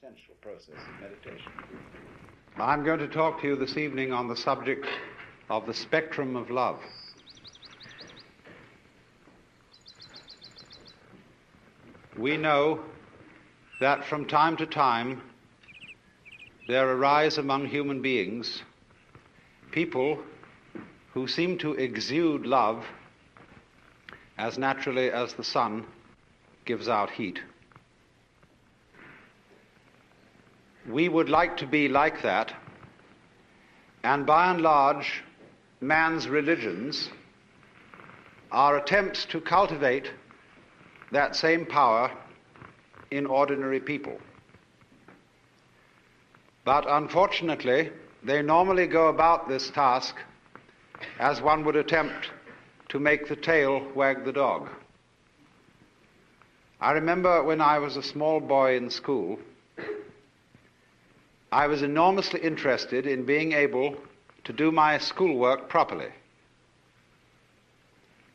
essential process of meditation. I'm going to talk to you this evening on the subject of the spectrum of love. We know that from time to time there arise among human beings people who seem to exude love as naturally as the sun gives out heat. We would like to be like that, and by and large, man's religions are attempts to cultivate that same power in ordinary people. But unfortunately, they normally go about this task as one would attempt to make the tail wag the dog. I remember when I was a small boy in school, I was enormously interested in being able to do my schoolwork properly.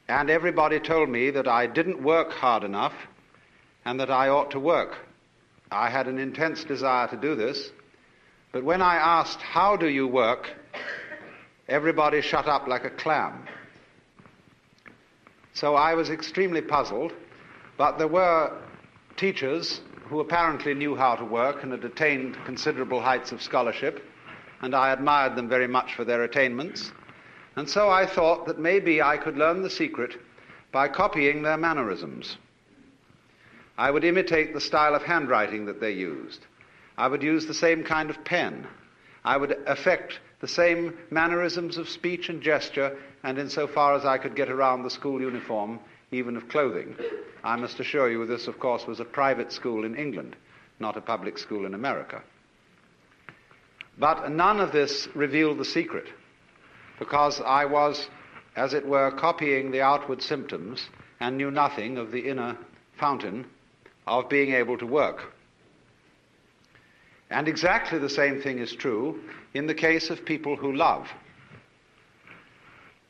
And everybody told me that I didn't work hard enough and that I ought to work. I had an intense desire to do this, but when I asked, "How do you work?" everybody shut up like a clam. So I was extremely puzzled, but there were teachers who apparently knew how to work and had attained considerable heights of scholarship, and I admired them very much for their attainments. And so I thought that maybe I could learn the secret by copying their mannerisms. I would imitate the style of handwriting that they used. I would use the same kind of pen. I would affect the same mannerisms of speech and gesture, and insofar as I could get around the school uniform, even of clothing. I must assure you this, of course, was a private school in England, not a public school in America. But none of this revealed the secret, because I was, as it were, copying the outward symptoms and knew nothing of the inner fountain of being able to work. And exactly the same thing is true in the case of people who love.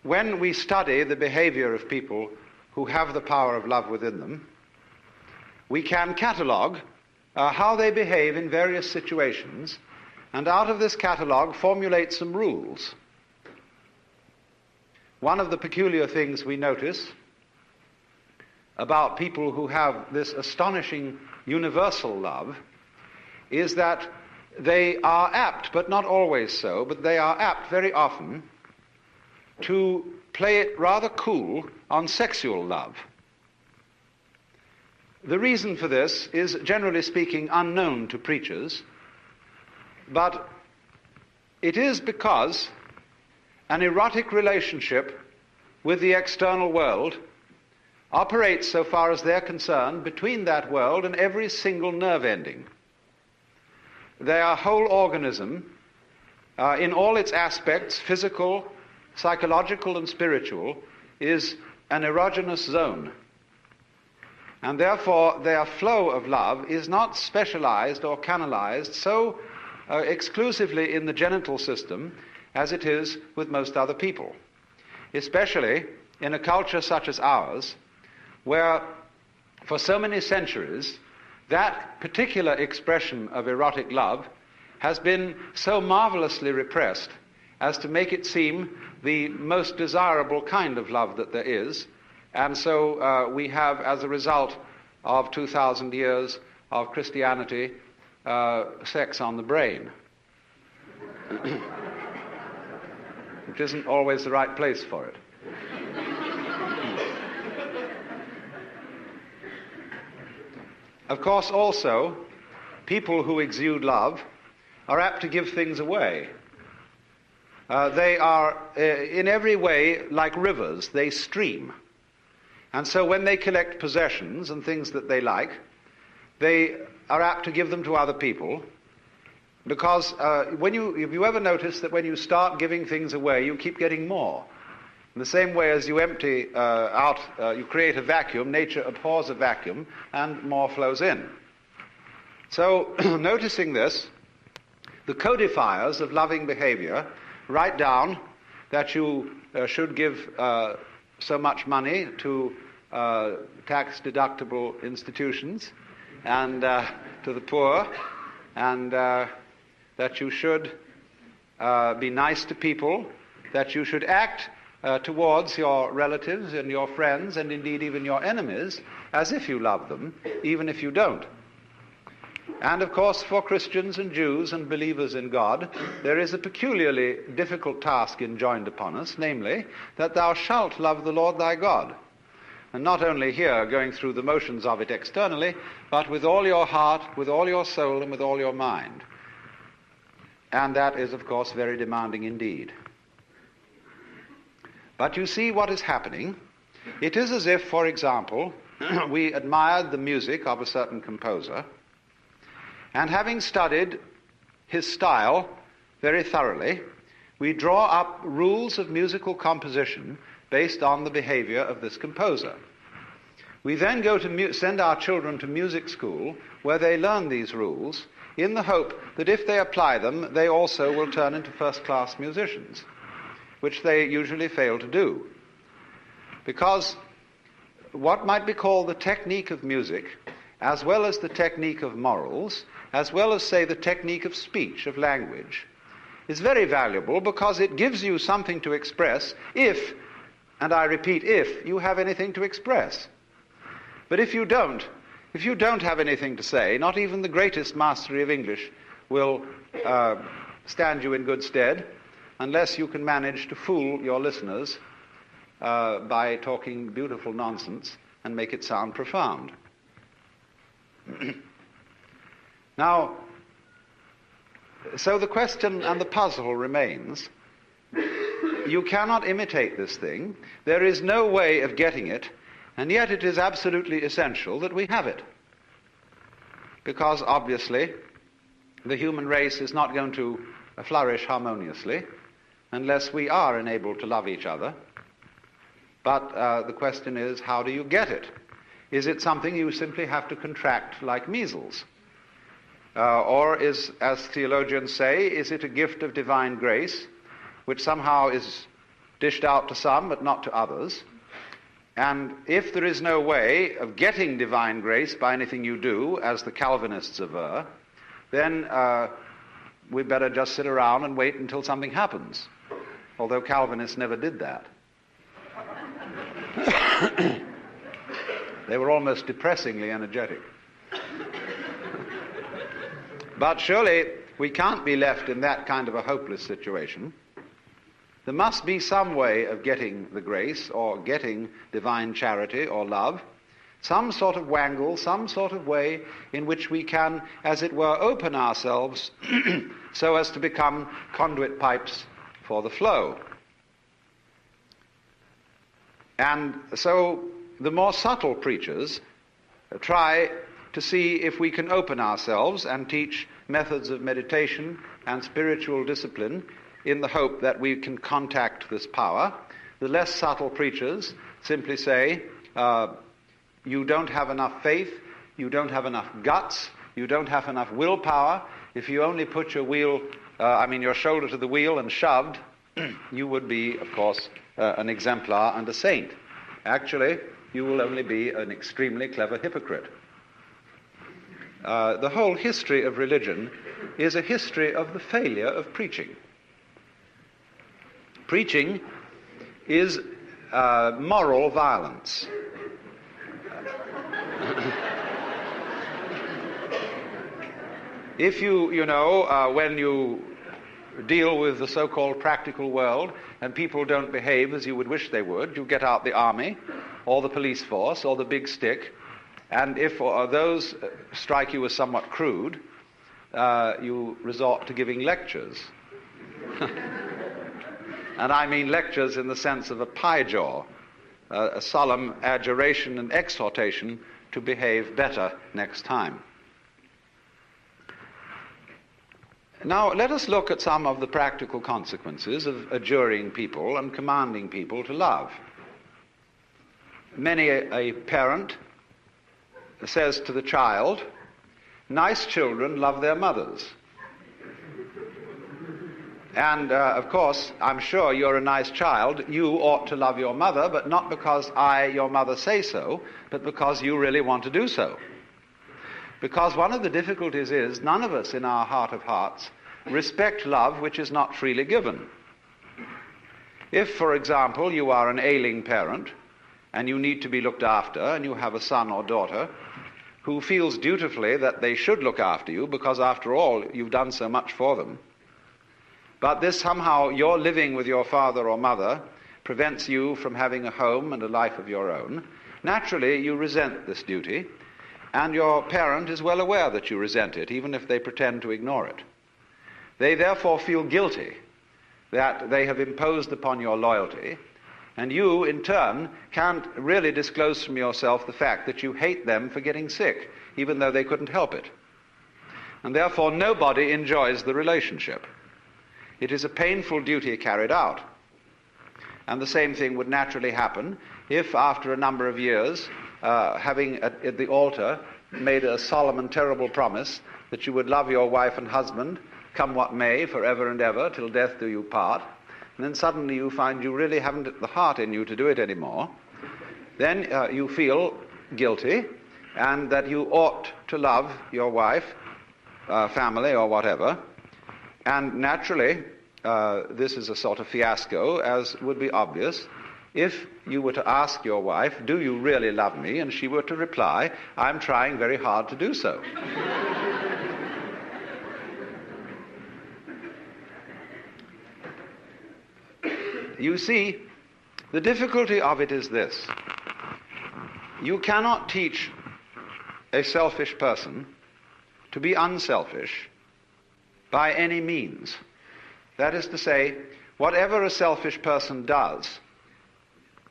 When we study the behavior of people who have the power of love within them, we can catalogue how they behave in various situations, and out of this catalogue formulate some rules. One of the peculiar things we notice about people who have this astonishing universal love is that they are apt, but not always so, but they are apt very often to play it rather cool on sexual love. The reason for this is, generally speaking, unknown to preachers, but it is because an erotic relationship with the external world operates, so far as they're concerned, between that world and every single nerve ending. Their whole organism, in all its aspects, physical, psychological, and spiritual, is an erogenous zone. And therefore, their flow of love is not specialized or canalized so exclusively in the genital system as it is with most other people, especially in a culture such as ours, where for so many centuries that particular expression of erotic love has been so marvelously repressed as to make it seem the most desirable kind of love that there is. And so we have, as a result of 2,000 years of Christianity, sex on the brain, which isn't always the right place for it. Of course, also, people who exude love are apt to give things away. They are, in every way, like rivers. They stream. And so when they collect possessions and things that they like, they are apt to give them to other people, because if you ever notice that when you start giving things away, you keep getting more. In the same way as you empty out, you create a vacuum, nature abhors a vacuum, and more flows in. So, noticing this, the codifiers of loving behavior write down that you should give so much money to tax-deductible institutions and to the poor, and that you should be nice to people, that you should act towards your relatives and your friends, and indeed even your enemies, as if you love them, even if you don't. And of course, for Christians and Jews and believers in God, there is a peculiarly difficult task enjoined upon us, namely, that thou shalt love the Lord thy God. And not only here, going through the motions of it externally, but with all your heart, with all your soul, and with all your mind. And that is, of course, very demanding indeed. But you see what is happening. It is as if, for example, we admired the music of a certain composer, and having studied his style very thoroughly, we draw up rules of musical composition based on the behavior of this composer. We then go to send our children to music school, where they learn these rules, in the hope that if they apply them, they also will turn into first-class musicians, which they usually fail to do. Because what might be called the technique of music, as well as the technique of morals, as well as, say, the technique of speech, of language, is very valuable because it gives you something to express if, and I repeat, if you have anything to express. But if you don't have anything to say, not even the greatest mastery of English will stand you in good stead, unless you can manage to fool your listeners by talking beautiful nonsense and make it sound profound. Now, so the question and the puzzle remains. You cannot imitate this thing. There is no way of getting it, and yet it is absolutely essential that we have it. Because obviously, the human race is not going to flourish harmoniously unless we are enabled to love each other. But the question is, how do you get it? Is it something you simply have to contract like measles? Or is, as theologians say, is it a gift of divine grace, which somehow is dished out to some but not to others? And if there is no way of getting divine grace by anything you do, as the Calvinists aver, then we better just sit around and wait until something happens. Although Calvinists never did that. They were almost depressingly energetic. But surely we can't be left in that kind of a hopeless situation. There must be some way of getting the grace or getting divine charity or love, some sort of wangle, some sort of way in which we can, as it were, open ourselves so as to become conduit pipes for the flow. And so the more subtle preachers try to see if we can open ourselves and teach methods of meditation and spiritual discipline in the hope that we can contact this power. The less subtle preachers simply say, you don't have enough faith, you don't have enough guts, you don't have enough willpower. If you only put your shoulder to the wheel and shoved, you would be, of course, an exemplar and a saint. Actually, you will only be an extremely clever hypocrite. The whole history of religion is a history of the failure of preaching. Preaching is moral violence. If when you deal with the so-called practical world and people don't behave as you would wish they would, you get out the army or the police force or the big stick, and if those strike you as somewhat crude, you resort to giving lectures. And I mean lectures in the sense of a pie jaw, a solemn adjuration and exhortation to behave better next time. Now, let us look at some of the practical consequences of adjuring people and commanding people to love. Many a parent says to the child, nice children love their mothers. And, of course, I'm sure you're a nice child. You ought to love your mother, but not because I, your mother, say so, but because you really want to do so. Because one of the difficulties is none of us in our heart of hearts respect love which is not freely given. If, for example, you are an ailing parent and you need to be looked after, and you have a son or daughter who feels dutifully that they should look after you because, after all, you've done so much for them, but this somehow, your living with your father or mother prevents you from having a home and a life of your own, naturally you resent this duty, and your parent is well aware that you resent it, even if they pretend to ignore it. They therefore feel guilty that they have imposed upon your loyalty, and you, in turn, can't really disclose from yourself the fact that you hate them for getting sick, even though they couldn't help it. And therefore nobody enjoys the relationship. It is a painful duty carried out. And the same thing would naturally happen if, after a number of years, having at the altar made a solemn and terrible promise that you would love your wife and husband, come what may, forever and ever, till death do you part, and then suddenly you find you really haven't the heart in you to do it anymore, then you feel guilty, and that you ought to love your wife, family, or whatever. And naturally, this is a sort of fiasco, as would be obvious, if you were to ask your wife, "Do you really love me?" and she were to reply, "I'm trying very hard to do so." You see, the difficulty of it is this. You cannot teach a selfish person to be unselfish by any means. That is to say, whatever a selfish person does,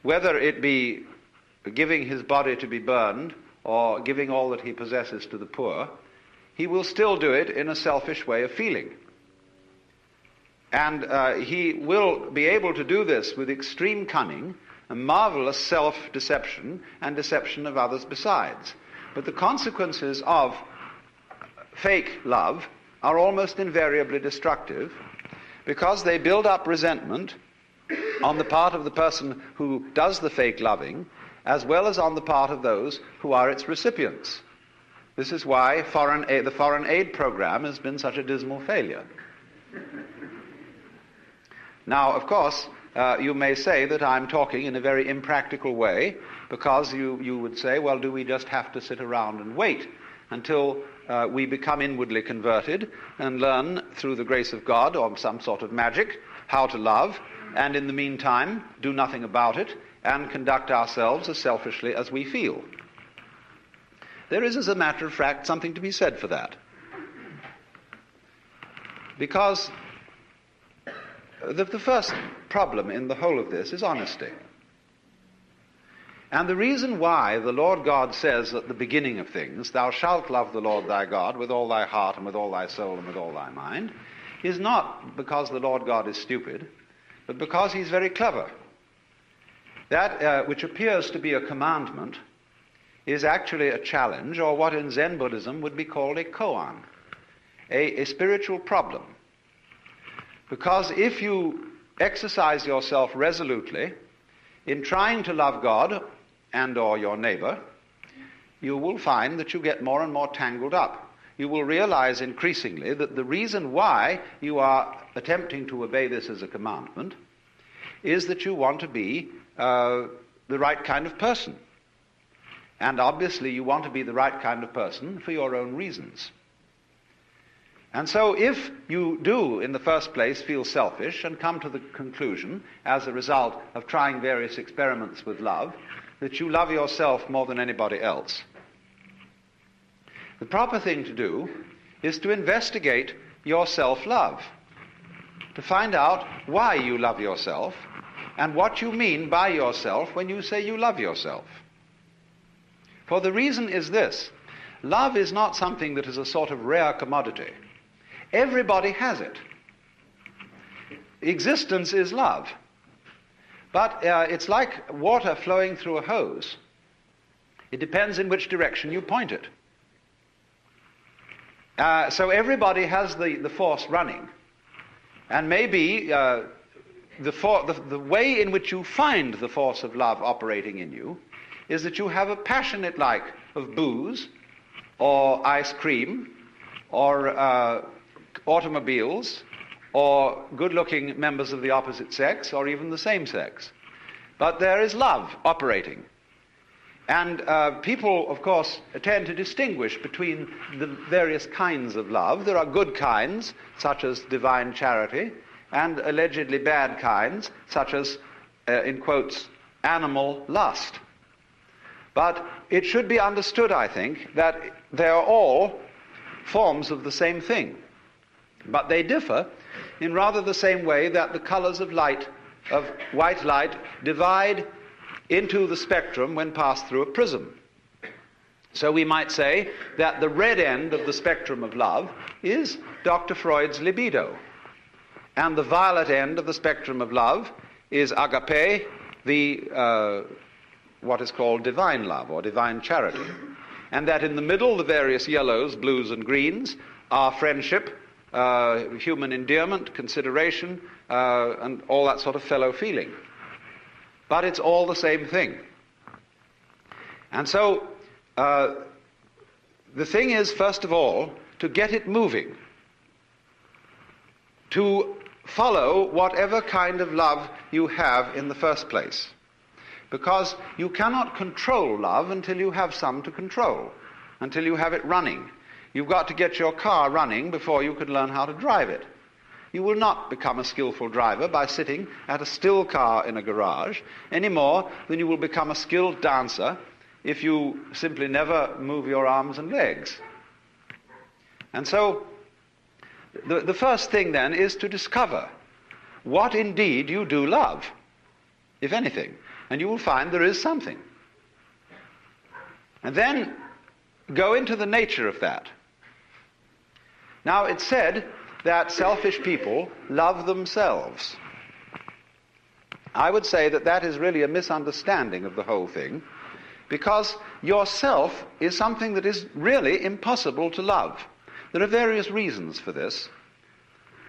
whether it be giving his body to be burned or giving all that he possesses to the poor, he will still do it in a selfish way of feeling. And he will be able to do this with extreme cunning, a marvelous self-deception, and deception of others besides. But the consequences of fake love are almost invariably destructive, because they build up resentment on the part of the person who does the fake loving, as well as on the part of those who are its recipients. This is why the foreign aid program has been such a dismal failure. Now, of course, you may say that I'm talking in a very impractical way, because you would say, well, do we just have to sit around and wait until we become inwardly converted and learn through the grace of God or some sort of magic how to love, and in the meantime do nothing about it and conduct ourselves as selfishly as we feel? There is, as a matter of fact, something to be said for that. Because the first problem in the whole of this is honesty. And the reason why the Lord God says at the beginning of things, "Thou shalt love the Lord thy God with all thy heart and with all thy soul and with all thy mind," is not because the Lord God is stupid, but because he's very clever. That which appears to be a commandment is actually a challenge, or what in Zen Buddhism would be called a koan, a spiritual problem. Because if you exercise yourself resolutely in trying to love God and or your neighbor, you will find that you get more and more tangled up. You will realize increasingly that the reason why you are attempting to obey this as a commandment is that you want to be the right kind of person. And obviously you want to be the right kind of person for your own reasons. And so if you do, in the first place, feel selfish and come to the conclusion, as a result of trying various experiments with love, that you love yourself more than anybody else, the proper thing to do is to investigate your self-love, to find out why you love yourself and what you mean by yourself when you say you love yourself. For the reason is this: love is not something that is a sort of rare commodity. Everybody has it. Existence is love. But it's like water flowing through a hose. It depends in which direction you point it. So everybody has the force running. And maybe the way in which you find the force of love operating in you is that you have a passionate like of booze, or ice cream, or automobiles, or good-looking members of the opposite sex, or even the same sex. But there is love operating. And people, of course, tend to distinguish between the various kinds of love. There are good kinds, such as divine charity, and allegedly bad kinds, such as, in quotes, animal lust. But it should be understood, I think, that they are all forms of the same thing. But they differ in rather the same way that the colors of light, of white light, divide into the spectrum when passed through a prism. So we might say that the red end of the spectrum of love is Dr. Freud's libido, and the violet end of the spectrum of love is agape, the what is called divine love or divine charity, and that in the middle, the various yellows, blues, and greens are friendship, human endearment, consideration, and all that sort of fellow feeling. But it's all the same thing. And so the thing is, first of all, to get it moving, to follow whatever kind of love you have in the first place. Because you cannot control love until you have some to control, until you have it running. You've got to get your car running before you can learn how to drive it. You will not become a skillful driver by sitting at a still car in a garage any more than you will become a skilled dancer if you simply never move your arms and legs. And so the first thing then is to discover what indeed you do love, if anything, and you will find there is something. And then go into the nature of that. Now, it's said that selfish people love themselves. I would say that that is really a misunderstanding of the whole thing, because yourself is something that is really impossible to love. There are various reasons for this,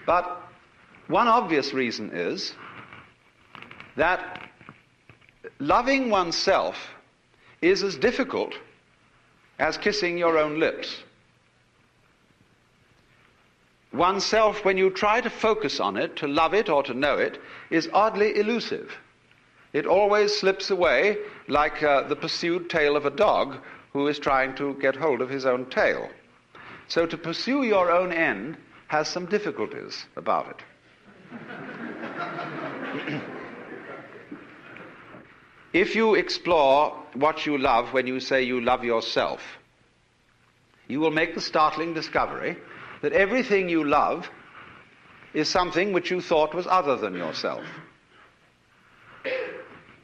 but one obvious reason is that loving oneself is as difficult as kissing your own lips. Oneself, when you try to focus on it, to love it or to know it, is oddly elusive. It always slips away like the pursued tail of a dog who is trying to get hold of his own tail. So to pursue your own end has some difficulties about it. If you explore what you love when you say you love yourself, you will make the startling discovery that everything you love is something which you thought was other than yourself.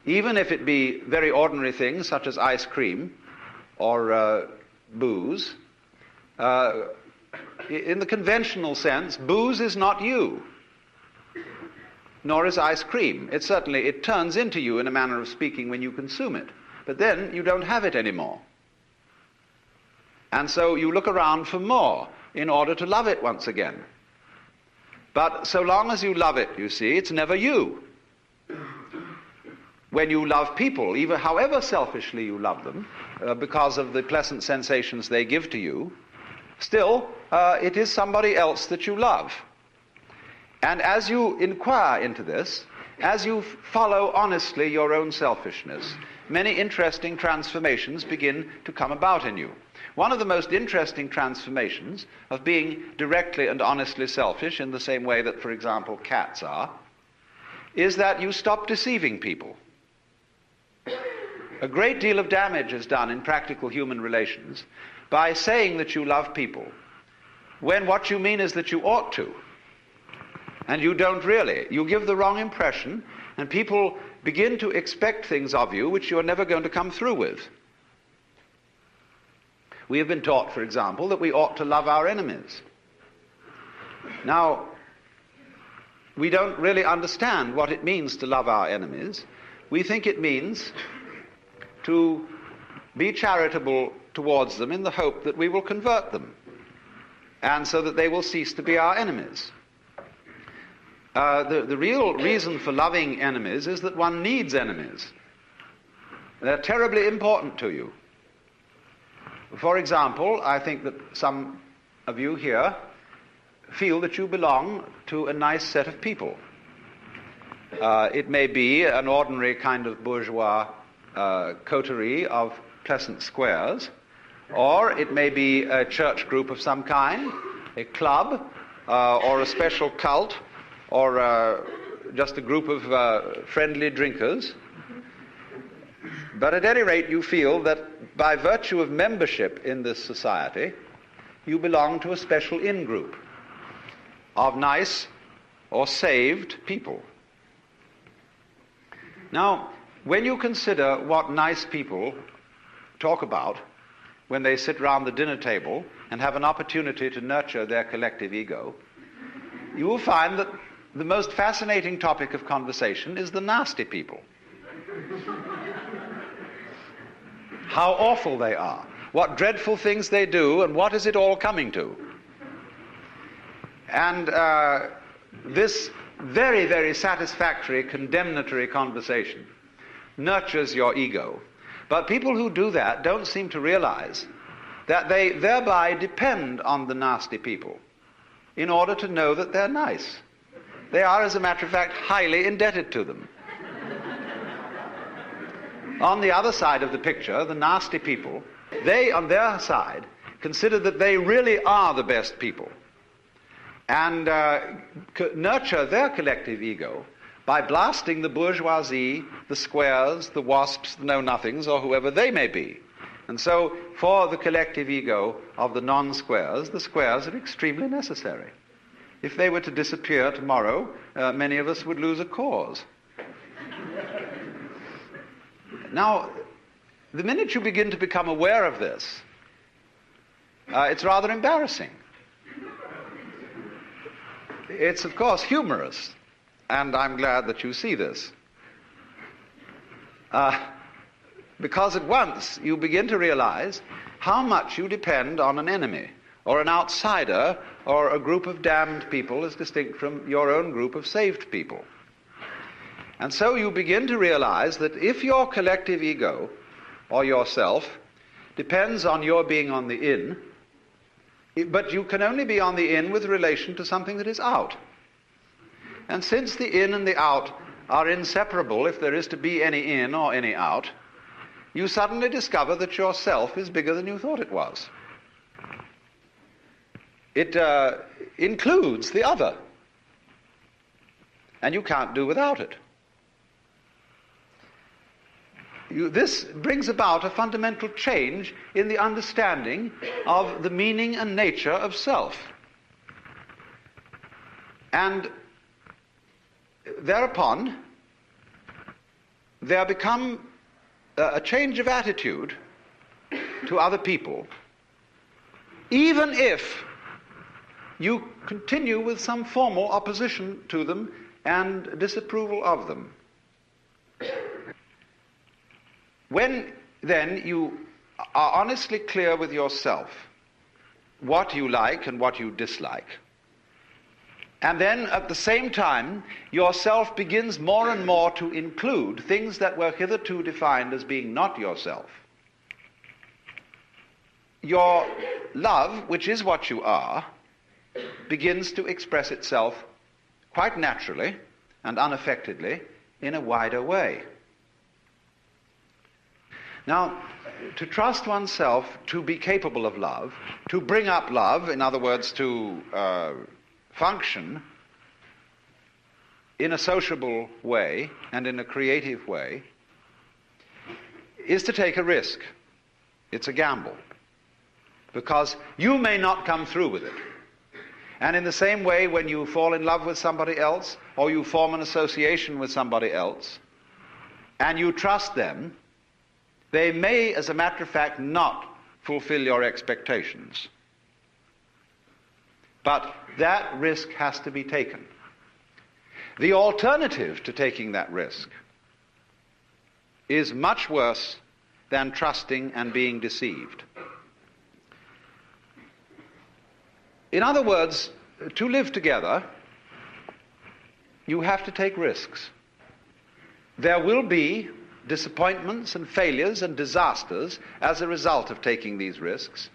Even if it be very ordinary things such as ice cream or booze, in the conventional sense, booze is not you, nor is ice cream. It turns into you in a manner of speaking when you consume it, but then you don't have it anymore. And so you look around for more in order to love it once again. But so long as you love it, you see, it's never you. When you love people, even however selfishly you love them, because of the pleasant sensations they give to you, still, it is somebody else that you love. And as you inquire into this, as you follow honestly your own selfishness, many interesting transformations begin to come about in you. One of the most interesting transformations of being directly and honestly selfish, in the same way that, for example, cats are, is that you stop deceiving people. A great deal of damage is done in practical human relations by saying that you love people, when what you mean is that you ought to. And you don't really. You give the wrong impression, and people begin to expect things of you which you're never going to come through with. We have been taught, for example, that we ought to love our enemies. Now, we don't really understand what it means to love our enemies. We think it means to be charitable towards them in the hope that we will convert them, and so that they will cease to be our enemies. The real reason for loving enemies is that one needs enemies. They're terribly important to you. For example, I think that some of you here feel that you belong to a nice set of people. It may be an ordinary kind of bourgeois coterie of pleasant squares, or it may be a church group of some kind, a club, or a special cult, or just a group of friendly drinkers. But at any rate, you feel that by virtue of membership in this society, you belong to a special in-group of nice or saved people. Now, when you consider what nice people talk about when they sit round the dinner table and have an opportunity to nurture their collective ego, you will find that the most fascinating topic of conversation is the nasty people. How awful they are, what dreadful things they do, and what is it all coming to. And this very, very satisfactory, condemnatory conversation nurtures your ego. But people who do that don't seem to realize that they thereby depend on the nasty people in order to know that they're nice. They are, as a matter of fact, highly indebted to them. On the other side of the picture, the nasty people, they, on their side, consider that they really are the best people and nurture their collective ego by blasting the bourgeoisie, the squares, the wasps, the know-nothings, or whoever they may be. And so, for the collective ego of the non-squares, the squares are extremely necessary. If they were to disappear tomorrow, many of us would lose a cause. Now, the minute you begin to become aware of this, it's rather embarrassing. It's, of course, humorous, and I'm glad that you see this. Because at once you begin to realize how much you depend on an enemy, or an outsider, or a group of damned people as distinct from your own group of saved people. And so you begin to realize that if your collective ego, or yourself, depends on your being on the in, but you can only be on the in with relation to something that is out. And since the in and the out are inseparable, if there is to be any in or any out, you suddenly discover that yourself is bigger than you thought it was. It includes the other, and you can't do without it. This brings about a fundamental change in the understanding of the meaning and nature of self. And thereupon, there become a change of attitude to other people, even if you continue with some formal opposition to them and disapproval of them. When, then, you are honestly clear with yourself what you like and what you dislike, and then at the same time yourself begins more and more to include things that were hitherto defined as being not yourself, your love, which is what you are, begins to express itself quite naturally and unaffectedly in a wider way. Now, to trust oneself to be capable of love, to bring up love, in other words, to function in a sociable way and in a creative way, is to take a risk. It's a gamble. Because you may not come through with it. And in the same way, when you fall in love with somebody else, or you form an association with somebody else, and you trust them, they may, as a matter of fact, not fulfill your expectations. But that risk has to be taken. The alternative to taking that risk is much worse than trusting and being deceived. In other words, to live together, you have to take risks. There will be disappointments and failures and disasters as a result of taking these risks.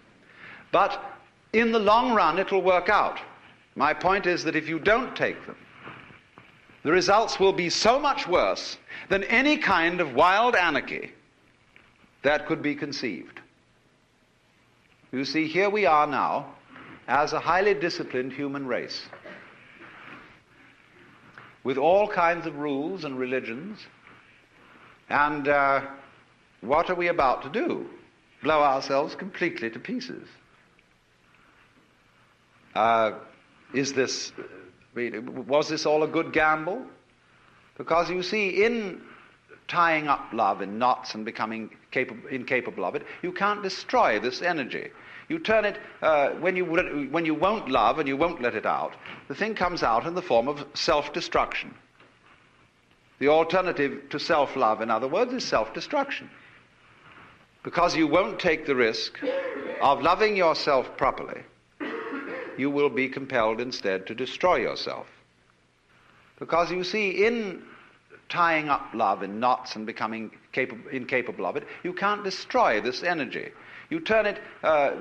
But in the long run, it will work out. My point is that if you don't take them, the results will be so much worse than any kind of wild anarchy that could be conceived. You see, here we are now as a highly disciplined human race, with all kinds of rules and religions, and what are we about to do? Blow ourselves completely to pieces. Was this all a good gamble? Because you see, in tying up love in knots and becoming incapable of it, you can't destroy this energy. You turn it, when you won't love and you won't let it out, the thing comes out in the form of self-destruction. The alternative to self-love, in other words, is self-destruction. Because you won't take the risk of loving yourself properly, you will be compelled instead to destroy yourself. Because you see, in tying up love in knots and becoming incapable of it, you can't destroy this energy. You turn it,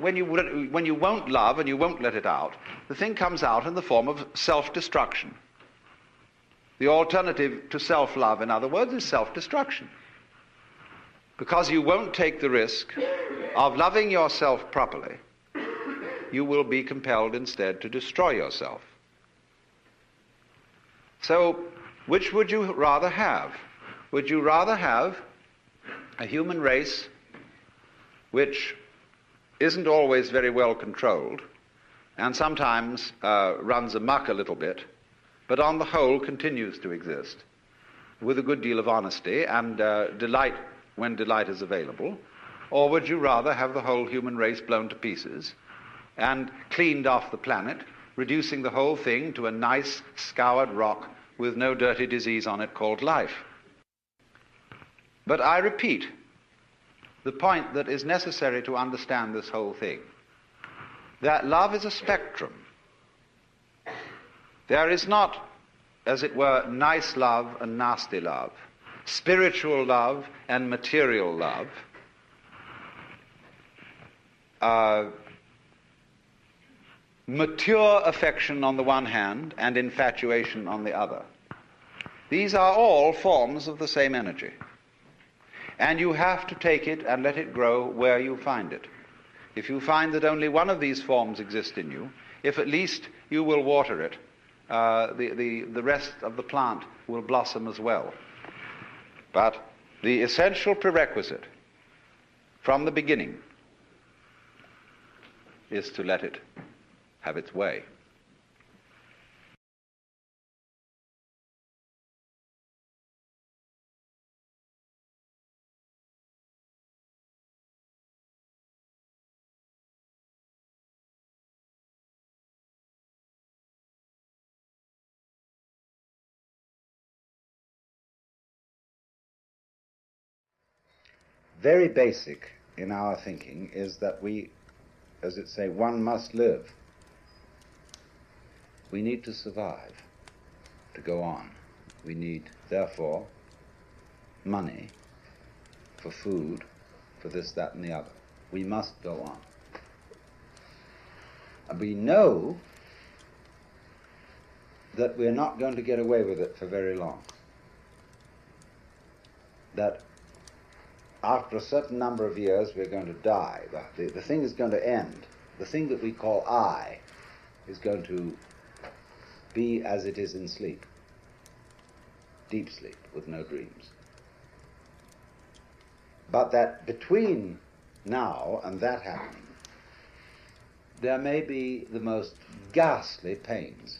when you won't love and you won't let it out, the thing comes out in the form of self-destruction. The alternative to self-love, in other words, is self-destruction. Because you won't take the risk of loving yourself properly, you will be compelled instead to destroy yourself. So, which would you rather have? Would you rather have a human race which isn't always very well controlled and sometimes runs amok a little bit, but on the whole continues to exist with a good deal of honesty and delight when delight is available? Or would you rather have the whole human race blown to pieces and cleaned off the planet, reducing the whole thing to a nice scoured rock with no dirty disease on it called life? But I repeat the point that is necessary to understand this whole thing, that love is a spectrum. There is not, as it were, nice love and nasty love, spiritual love and material love, mature affection on the one hand and infatuation on the other. These are all forms of the same energy. And you have to take it and let it grow where you find it. If you find that only one of these forms exist in you, if at least you will water it, the rest of the plant will blossom as well. But the essential prerequisite from the beginning is to let it have its way. Very basic in our thinking is that we, as it say, one must live. We need to survive, to go on. We need, therefore, money for food, for this, that, and the other. We must go on. And we know that we're not going to get away with it for very long. That after a certain number of years we're going to die. The thing is going to end. The thing that we call I is going to be as it is in sleep. Deep sleep with no dreams. But that between now and that happening, there may be the most ghastly pains.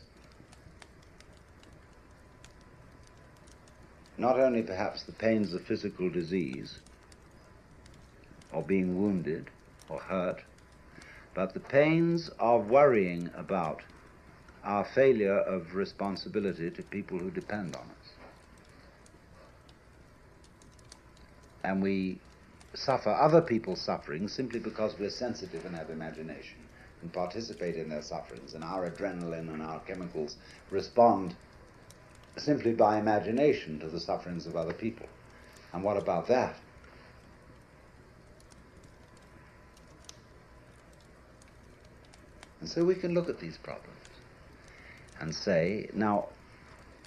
Not only perhaps the pains of physical disease, or being wounded or hurt, but the pains of worrying about our failure of responsibility to people who depend on us. And we suffer other people's suffering simply because we're sensitive and have imagination and participate in their sufferings, and our adrenaline and our chemicals respond simply by imagination to the sufferings of other people. And what about that? And so we can look at these problems and say, now,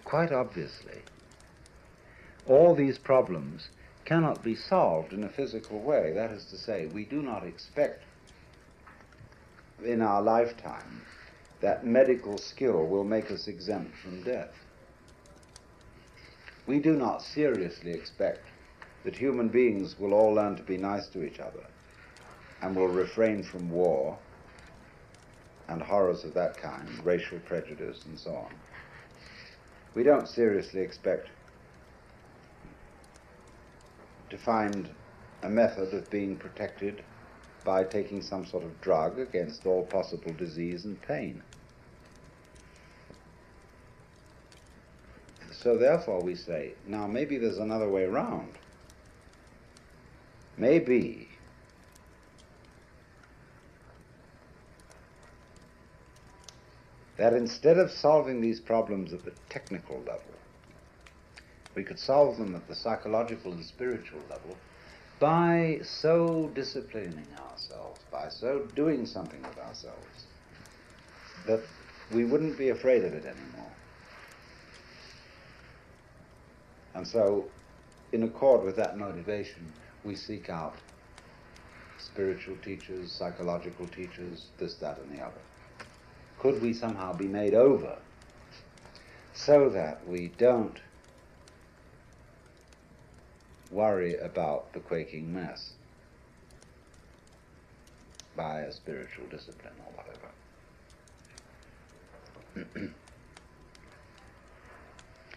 quite obviously, all these problems cannot be solved in a physical way. That is to say, we do not expect in our lifetime that medical skill will make us exempt from death. We do not seriously expect that human beings will all learn to be nice to each other and will refrain from war and horrors of that kind, racial prejudice and so on. We don't seriously expect to find a method of being protected by taking some sort of drug against all possible disease and pain. So therefore we say, now maybe there's another way around. Maybe that instead of solving these problems at the technical level, we could solve them at the psychological and spiritual level by so disciplining ourselves, by so doing something with ourselves, that we wouldn't be afraid of it anymore. And so, in accord with that motivation, we seek out spiritual teachers, psychological teachers, this, that, and the other. Could we somehow be made over so that we don't worry about the quaking mess by a spiritual discipline or whatever?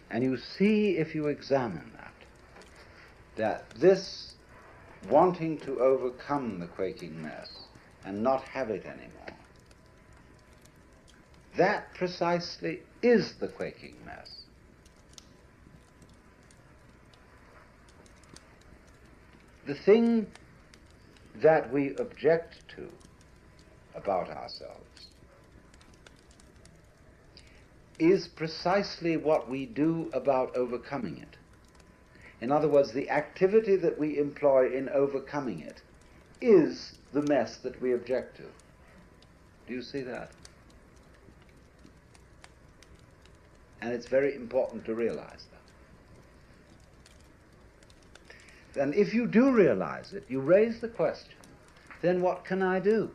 And you see, if you examine that this wanting to overcome the quaking mess and not have it anymore, that precisely is the quaking mess. The thing that we object to about ourselves is precisely what we do about overcoming it. In other words, the activity that we employ in overcoming it is the mess that we object to. Do you see that? And it's very important to realize that. And if you do realize it, you raise the question, then what can I do?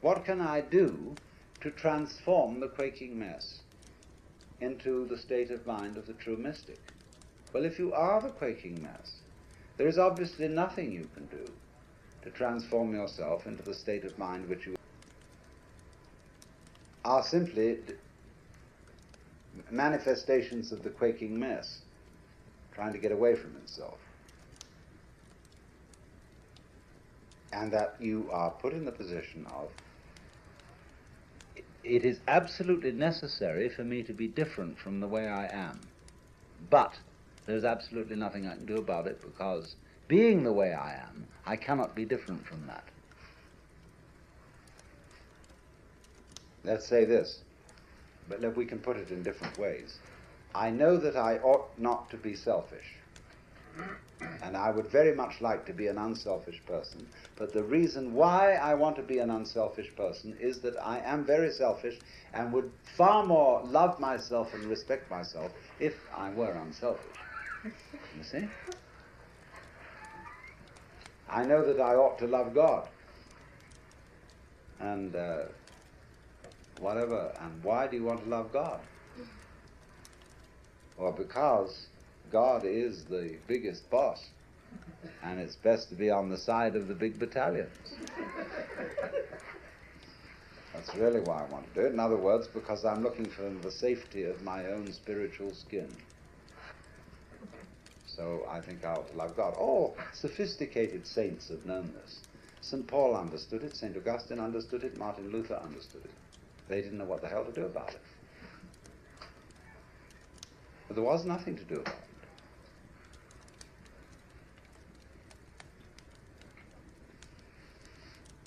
What can I do to transform the quaking mess into the state of mind of the true mystic? Well, if you are the quaking mess, there is obviously nothing you can do to transform yourself into the state of mind which you are simply manifestations of the quaking mess trying to get away from itself. And that you are put in the position of, it is absolutely necessary for me to be different from the way I am. But there's absolutely nothing I can do about it, because being the way I am, I cannot be different from that. Let's say this, but we can put it in different ways. I know that I ought not to be selfish, and I would very much like to be an unselfish person, but the reason why I want to be an unselfish person is that I am very selfish and would far more love myself and respect myself if I were unselfish. You see? I know that I ought to love God and whatever. And why do you want to love God? Well, because God is the biggest boss, and it's best to be on the side of the big battalions. That's really why I want to do it. In other words, because I'm looking for the safety of my own spiritual skin. So I think I ought to love God. All sophisticated saints have known this. St. Paul understood it, St. Augustine understood it, Martin Luther understood it. They didn't know what the hell to do about it. But there was nothing to do about it.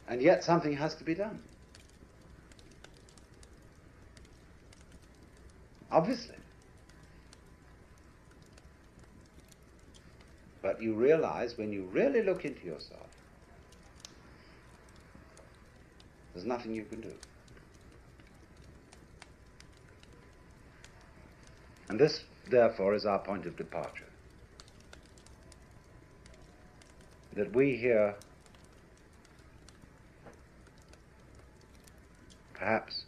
And yet something has to be done. obviously. But you realize when you really look into yourself, there's nothing you can do. And this, therefore, is our point of departure. That we here, perhaps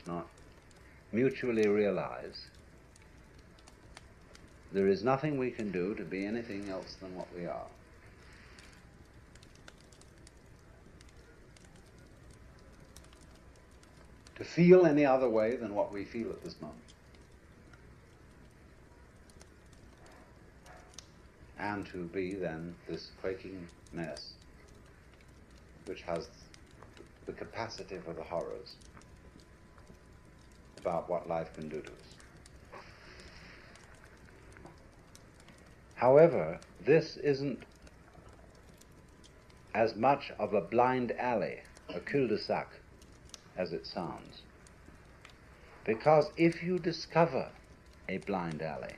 not, mutually realize there is nothing we can do to be anything else than what we are. To feel any other way than what we feel at this moment. And to be then this quaking mess which has the capacity for the horrors about what life can do to us. However, this isn't as much of a blind alley, a cul-de-sac, as it sounds. Because if you discover a blind alley,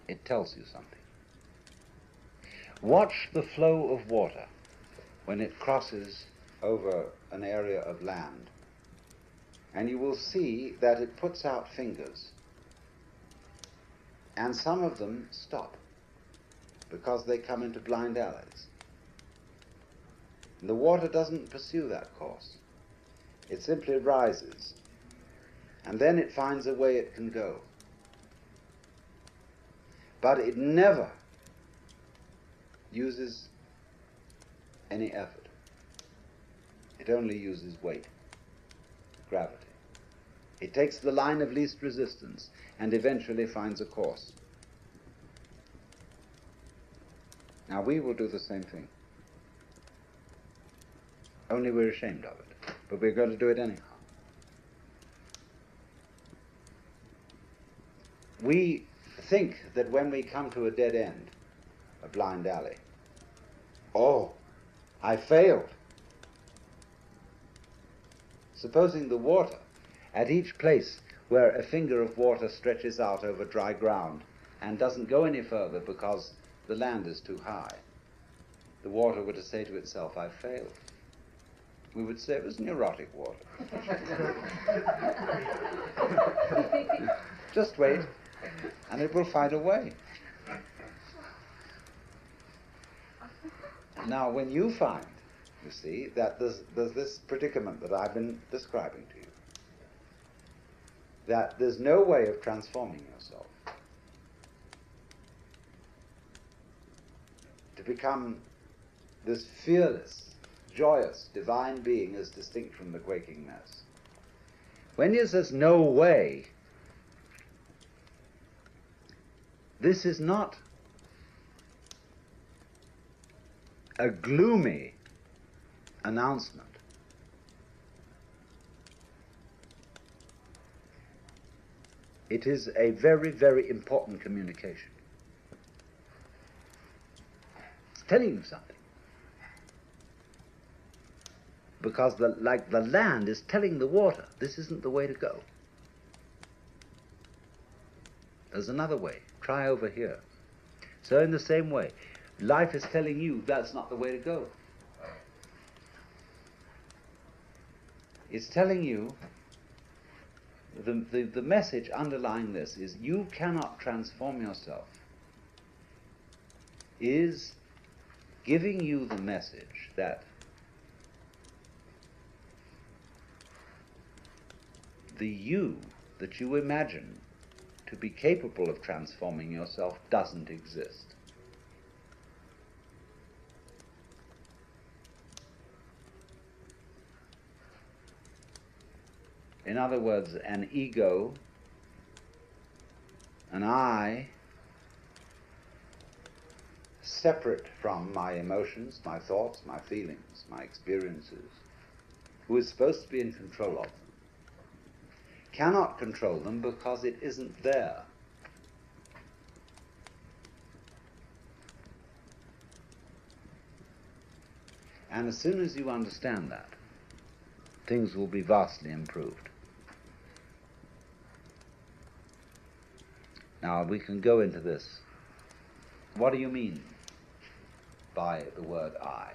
it tells you something. Watch the flow of water when it crosses over an area of land, and you will see that it puts out fingers, and some of them stop because they come into blind alleys. And the water doesn't pursue that course. It simply rises, and then it finds a way it can go. But it never uses any effort. It only uses weight, gravity. It takes the line of least resistance and eventually finds a course. Now we will do the same thing. Only we're ashamed of it. But we're going to do it anyhow. We think that when we come to a dead end, a blind alley, oh, I failed. Supposing the water, at each place where a finger of water stretches out over dry ground and doesn't go any further because the land is too high, the water were to say to itself, I failed. We would say it was neurotic water. Just wait, and it will find a way. Now, when you find, you see, that there's this predicament that I've been describing to you, that there's no way of transforming yourself to become this fearless, joyous, divine being as distinct from the quaking mess. When he says no way, this is not a gloomy announcement. It is a very, very important communication. It's telling you something. Because like the land is telling the water, this isn't the way to go. There's another way. Try over here. So in the same way, life is telling you that's not the way to go. It's telling you, the message underlying this is you cannot transform yourself, is giving you the message that the you that you imagine to be capable of transforming yourself doesn't exist. In other words, an ego, an I, separate from my emotions, my thoughts, my feelings, my experiences, who is supposed to be in control of them, cannot control them because it isn't there. And as soon as you understand that, things will be vastly improved. Now we can go into this. What do you mean by the word I?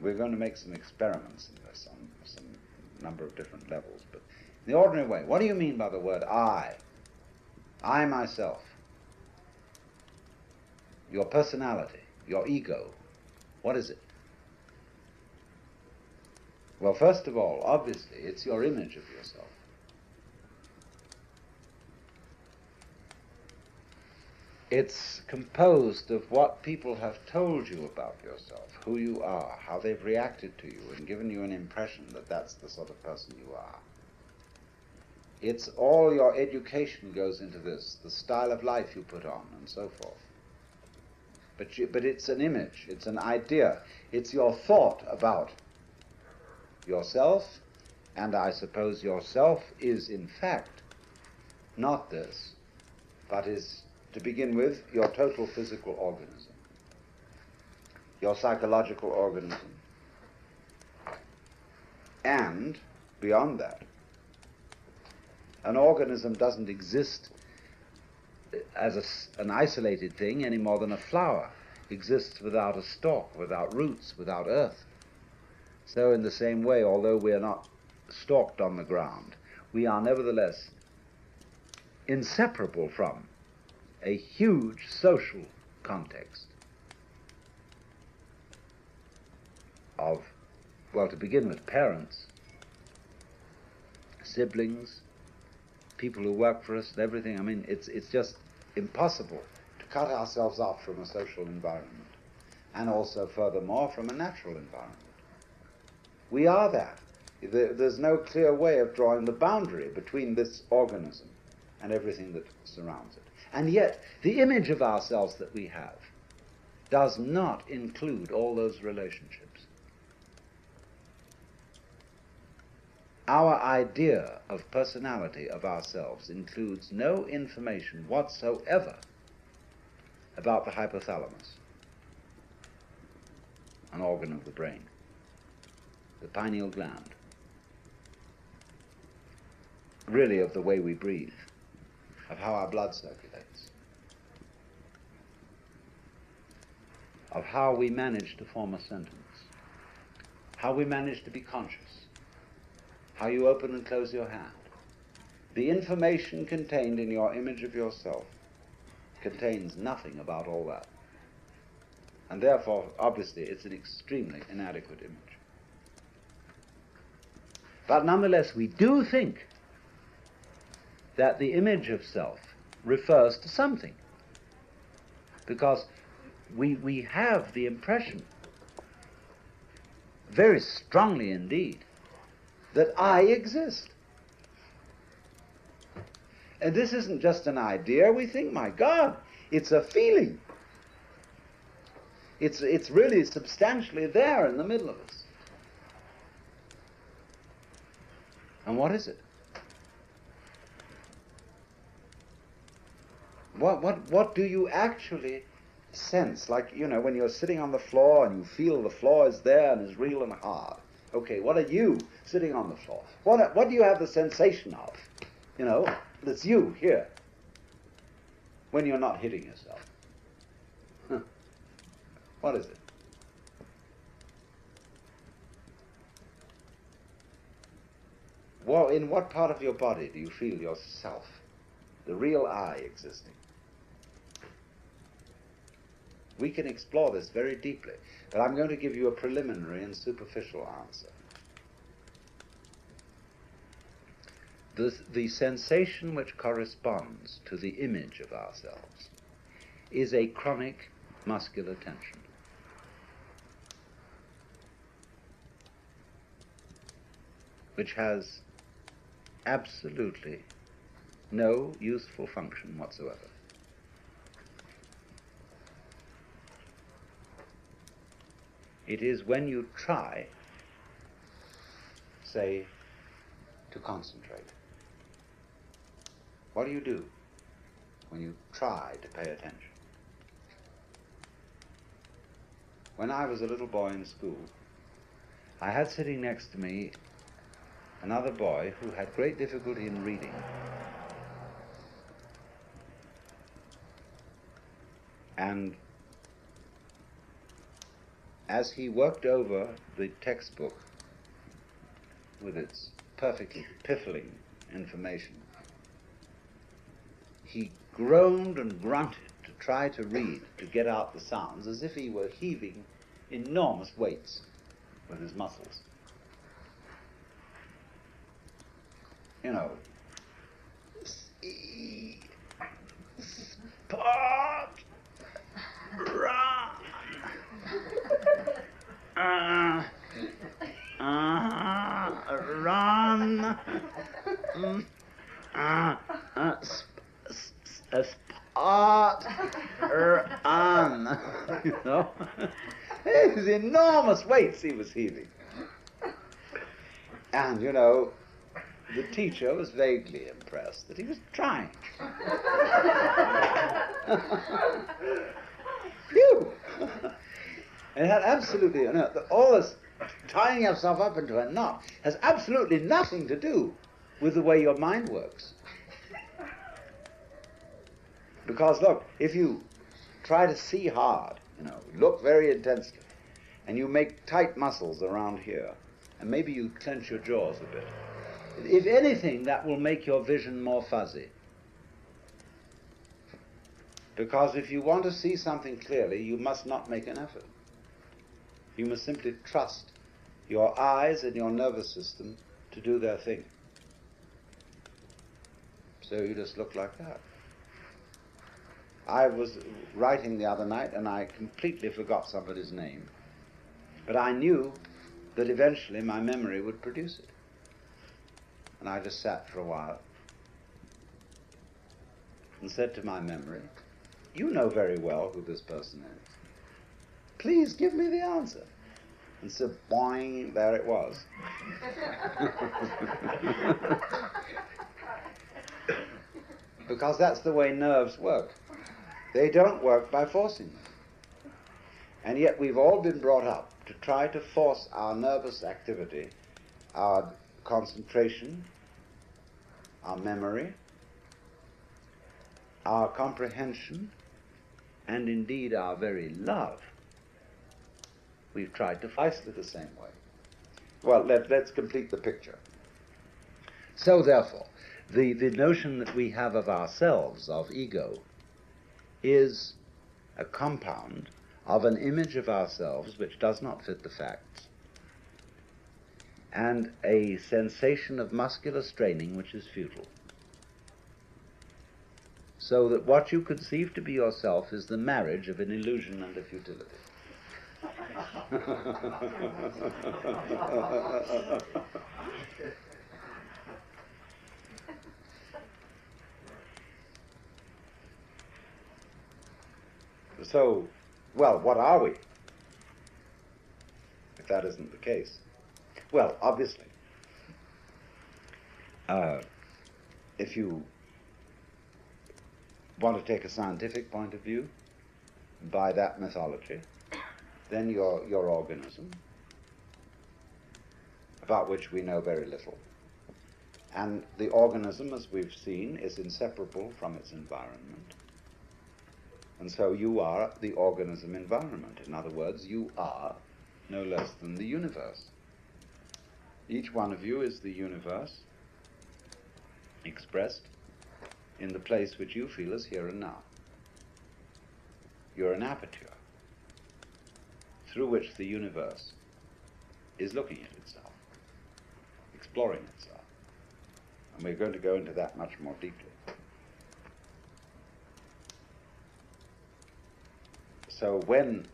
We're going to make some experiments in this on some number of different levels, but in the ordinary way, what do you mean by the word I? I myself. Your personality, your ego. What is it? Well, first of all, obviously, it's your image of yourself. It's composed of what people have told you about yourself, who you are, how they've reacted to you and given you an impression that that's the sort of person you are. It's all your education goes into this, the style of life you put on and so forth. But it's an image, it's an idea, it's your thought about yourself, and I suppose yourself is in fact not this, but is, to begin with, your total physical organism, your psychological organism, and beyond that, an organism doesn't exist as an isolated thing any more than a flower exists without a stalk, without roots, without earth. So in the same way, although we are not stalked on the ground, we are nevertheless inseparable from a huge social context of, well, to begin with, parents, siblings, people who work for us and everything. I mean, it's just impossible to cut ourselves off from a social environment, and also, furthermore, from a natural environment. We are that. There's no clear way of drawing the boundary between this organism and everything that surrounds it. And yet, the image of ourselves that we have does not include all those relationships. Our idea of personality of ourselves includes no information whatsoever about the hypothalamus, an organ of the brain, the pineal gland, really of the way we breathe, of how our blood circulates, of how we manage to form a sentence, how we manage to be conscious, how you open and close your hand. The information contained in your image of yourself contains nothing about all that. And therefore, obviously, it's an extremely inadequate image. But nonetheless, we do think that the image of self refers to something, because we have the impression, very strongly indeed, that I exist. And this isn't just an idea. We think, my God, it's a feeling. It's really substantially there in the middle of us. And what is it? What do you actually sense? Like, you know, when you're sitting on the floor and you feel the floor is there and is real and hard. Okay, what are you sitting on the floor? What do you have the sensation of? You know, that's you here, when you're not hitting yourself. Huh. What is it? Well, in what part of your body do you feel yourself, the real I, existing? We can explore this very deeply, but I'm going to give you a preliminary and superficial answer. The sensation which corresponds to the image of ourselves is a chronic muscular tension. Which has absolutely no useful function whatsoever. It is when you try, say, to concentrate. What do you do when you try to pay attention? When I was a little boy in school, I had sitting next to me another boy who had great difficulty in reading. And as he worked over the textbook with its perfectly piffling information, he groaned and grunted to try to read, to get out the sounds, as if he were heaving enormous weights with his muscles. You know, spot, run, run, spot, run. You know, it was enormous weights he was heaving, and you know, the teacher was vaguely impressed that he was trying. Phew! It had absolutely, you know, all this tying yourself up into a knot has absolutely nothing to do with the way your mind works. Because look, if you try to see hard, you know, look very intensely, and you make tight muscles around here, and maybe you clench your jaws a bit, if anything, that will make your vision more fuzzy. Because if you want to see something clearly, you must not make an effort. You must simply trust your eyes and your nervous system to do their thing. So you just look like that. I was writing the other night and I completely forgot somebody's name. But I knew that eventually my memory would produce it. And I just sat for a while and said to my memory, "You know very well who this person is. Please give me the answer." And so, boing, there it was. Because that's the way nerves work. They don't work by forcing them. And yet we've all been brought up to try to force our nervous activity, our concentration, our memory, our comprehension, and indeed our very love. We've tried to precisely the same way. Well, let's complete the picture. So therefore, the notion that we have of ourselves, of ego, is a compound of an image of ourselves which does not fit the facts, and a sensation of muscular straining which is futile. So that what you conceive to be yourself is the marriage of an illusion and a futility. So, well, what are we, if that isn't the case? Well, obviously, if you want to take a scientific point of view, by that mythology, then your organism, about which we know very little. And the organism, as we've seen, is inseparable from its environment. And so you are the organism environment. In other words, you are no less than the universe. Each one of you is the universe expressed in the place which you feel as here and now. You're an aperture through which the universe is looking at itself, exploring itself. And we're going to go into that much more deeply. So when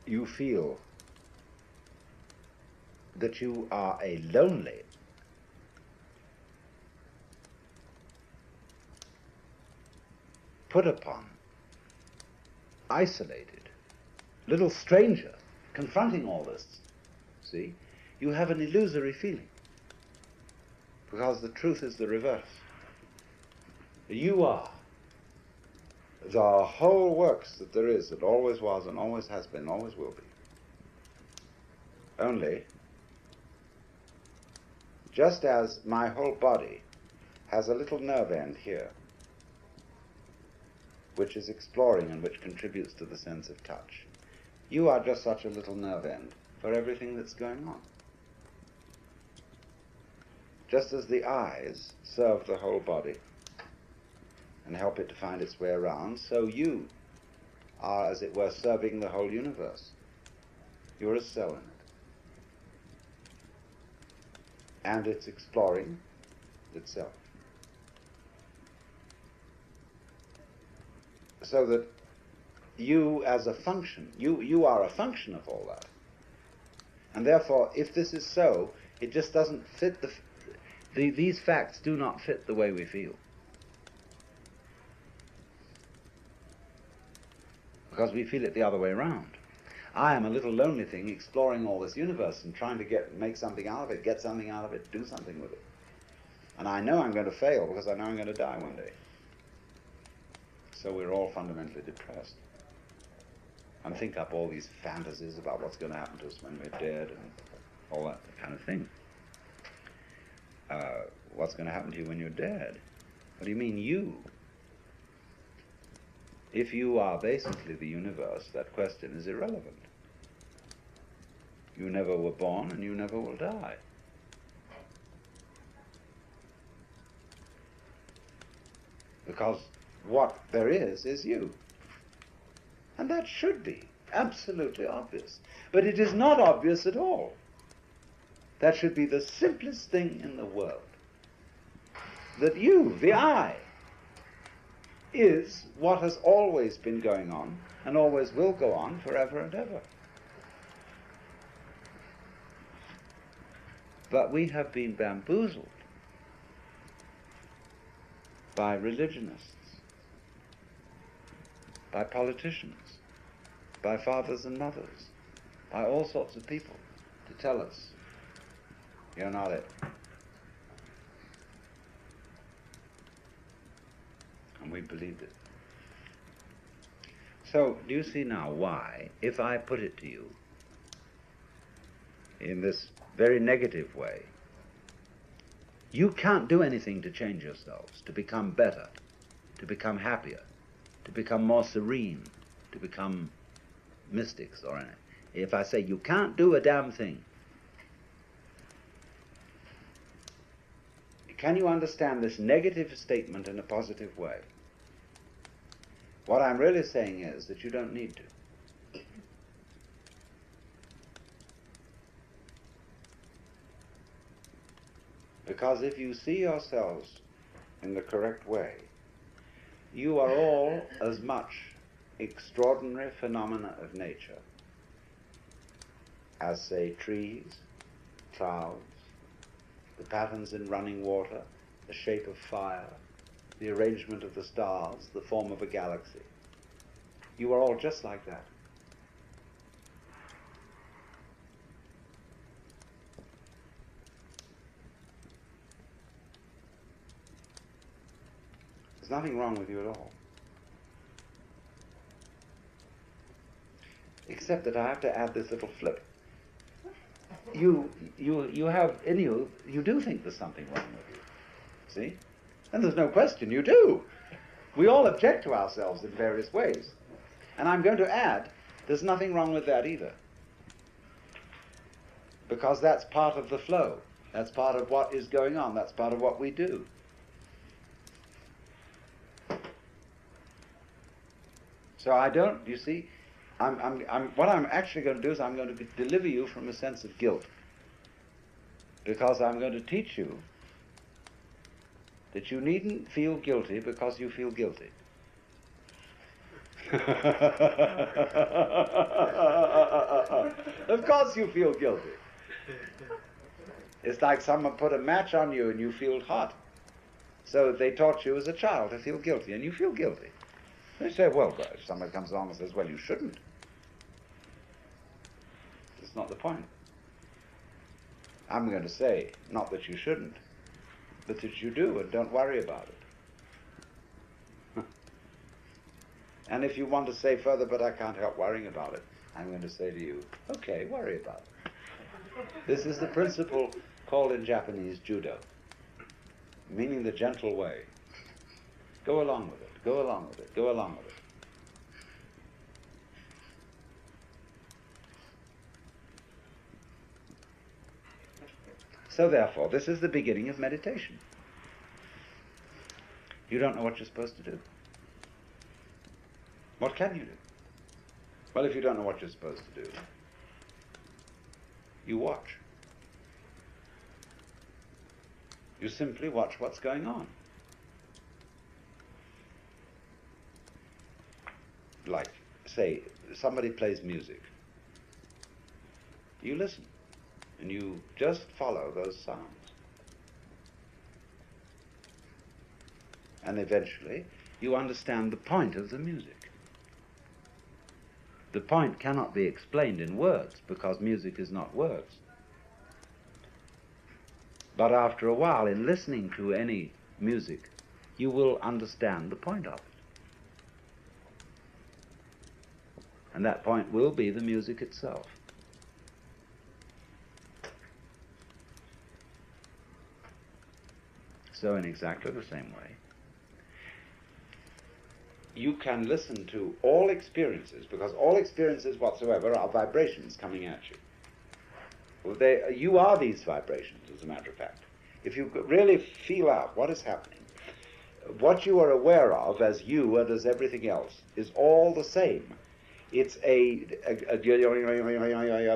you feel that you are a lonely, put upon, isolated, little stranger confronting all this, see, you have an illusory feeling. Because the truth is the reverse. You are the whole works that there is, that always was and always has been, always will be. Only Just as my whole body has a little nerve end here, which is exploring and which contributes to the sense of touch, you are just such a little nerve end for everything that's going on. Just as the eyes serve the whole body and help it to find its way around, so you are, as it were, serving the whole universe. You're a cell in it. And it's exploring itself. So that you as a function, you are a function of all that. And therefore, if this is so, it just doesn't fit these facts do not fit the way we feel. Because we feel it the other way around. I am a little lonely thing exploring all this universe and trying to make something out of it, get something out of it, do something with it. And I know I'm going to fail because I know I'm going to die one day. So we're all fundamentally depressed. And think up all these fantasies about what's going to happen to us when we're dead and all that kind of thing. What's going to happen to you when you're dead? What do you mean, you? If you are basically the universe, that question is irrelevant. You never were born and you never will die. Because what there is you. And that should be absolutely obvious. But it is not obvious at all. That should be the simplest thing in the world. That you, the I, is what has always been going on and always will go on forever and ever. But we have been bamboozled by religionists, by politicians, by fathers and mothers, by all sorts of people to tell us, you're not it. And we believed it. So, do you see now why, if I put it to you in this very negative way, you can't do anything to change yourselves, to become better, to become happier, to become more serene, to become mystics or anything. If I say you can't do a damn thing, can you understand this negative statement in a positive way? What I'm really saying is that you don't need to. Because if you see yourselves in the correct way, you are all as much extraordinary phenomena of nature as, say, trees, clouds, the patterns in running water, the shape of fire, the arrangement of the stars, the form of a galaxy. You are all just like that. There's nothing wrong with you at all. Except that I have to add this little flip. You have in you, you do think there's something wrong with you. See? And there's no question, you do. We all object to ourselves in various ways. And I'm going to add, there's nothing wrong with that either. Because that's part of the flow. That's part of what is going on. That's part of what we do. So I don't, you see, what I'm actually going to do is I'm going to deliver you from a sense of guilt. Because I'm going to teach you that you needn't feel guilty because you feel guilty. Of course you feel guilty. It's like someone put a match on you and you feel hot. So they taught you as a child to feel guilty, and you feel guilty. They say, well, if somebody comes along and says, well, you shouldn't. That's not the point. I'm going to say, not that you shouldn't, but that you do, and don't worry about it. And if you want to say further, but I can't help worrying about it, I'm going to say to you, okay, worry about it. This is the principle called in Japanese judo, meaning the gentle way. Go along with it, go along with it, go along with it. So therefore, this is the beginning of meditation. You don't know what you're supposed to do. What can you do? Well, if you don't know what you're supposed to do, you watch. You simply watch what's going on. Like, say, somebody plays music. You listen, and you just follow those sounds. And eventually, you understand the point of the music. The point cannot be explained in words, because music is not words. But after a while, in listening to any music, you will understand the point of it. And that point will be the music itself. So in exactly the same way, you can listen to all experiences, because all experiences whatsoever are vibrations coming at you. You are these vibrations, as a matter of fact. If you really feel out what is happening, what you are aware of as you and as everything else is all the same. It's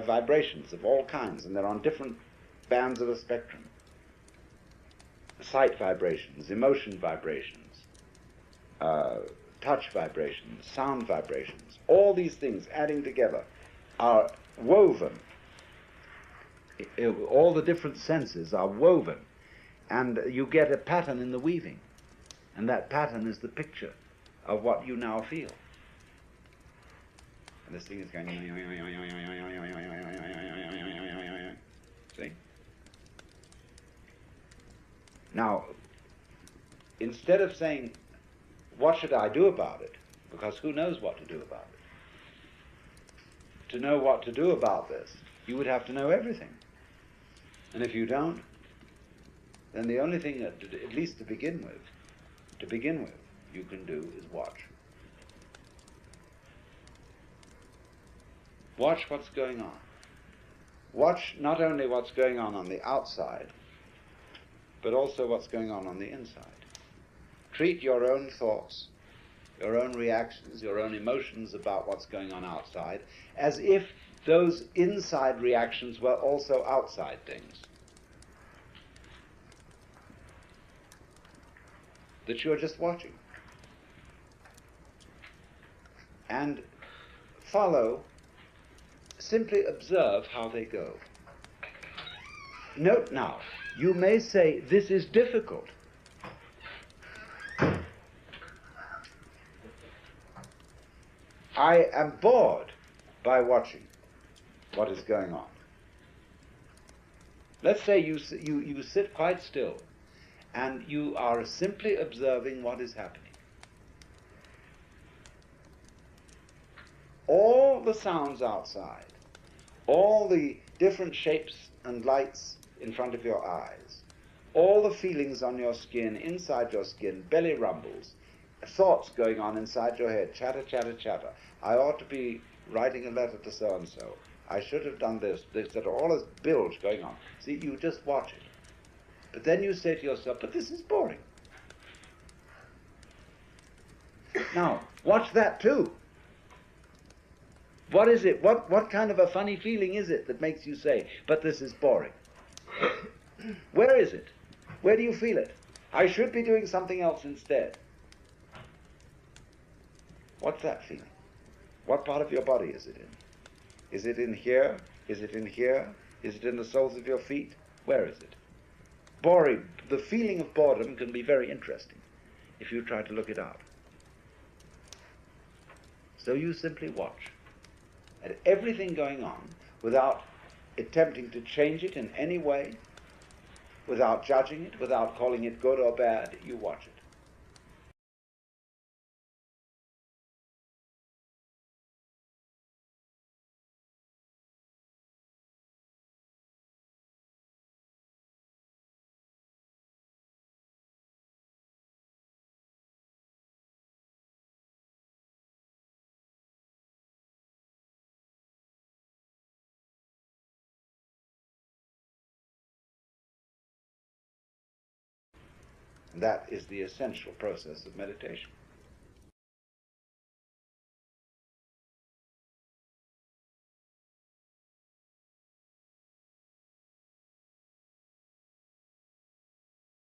vibrations of all kinds, and they're on different bands of the spectrum. Sight vibrations, emotion vibrations, touch vibrations, sound vibrations. All these things adding together are woven. All the different senses are woven, and you get a pattern in the weaving, and that pattern is the picture of what you now feel. And this thing is going. See? Now, instead of saying, what should I do about it? Because who knows what to do about it? To know what to do about this, you would have to know everything. And if you don't, then the only thing that, at least to begin with, you can do is watch. Watch what's going on. Watch not only what's going on the outside, but also what's going on the inside. Treat your own thoughts, your own reactions, your own emotions about what's going on outside as if those inside reactions were also outside things. That you're just watching. And simply observe how they go. Note now, you may say, this is difficult. I am bored by watching what is going on. Let's say you sit quite still and you are simply observing what is happening. All the sounds outside, all the different shapes and lights in front of your eyes, all the feelings on your skin, inside your skin, belly rumbles, thoughts going on inside your head, chatter, chatter, chatter. I ought to be writing a letter to so-and-so. I should have done this, all this bilge going on. See, you just watch it. But then you say to yourself, but this is boring. Now, watch that too. What is it? What kind of a funny feeling is it that makes you say, but this is boring? Where is it? Where do you feel it? I should be doing something else instead. What's that feeling? What part of your body is it in? Is it in here? Is it in here? Is it in the soles of your feet? Where is it? Boring. The feeling of boredom can be very interesting if you try to look it out. So you simply watch at everything going on without attempting to change it in any way, without judging it, without calling it good or bad. You watch it. And that is the essential process of meditation.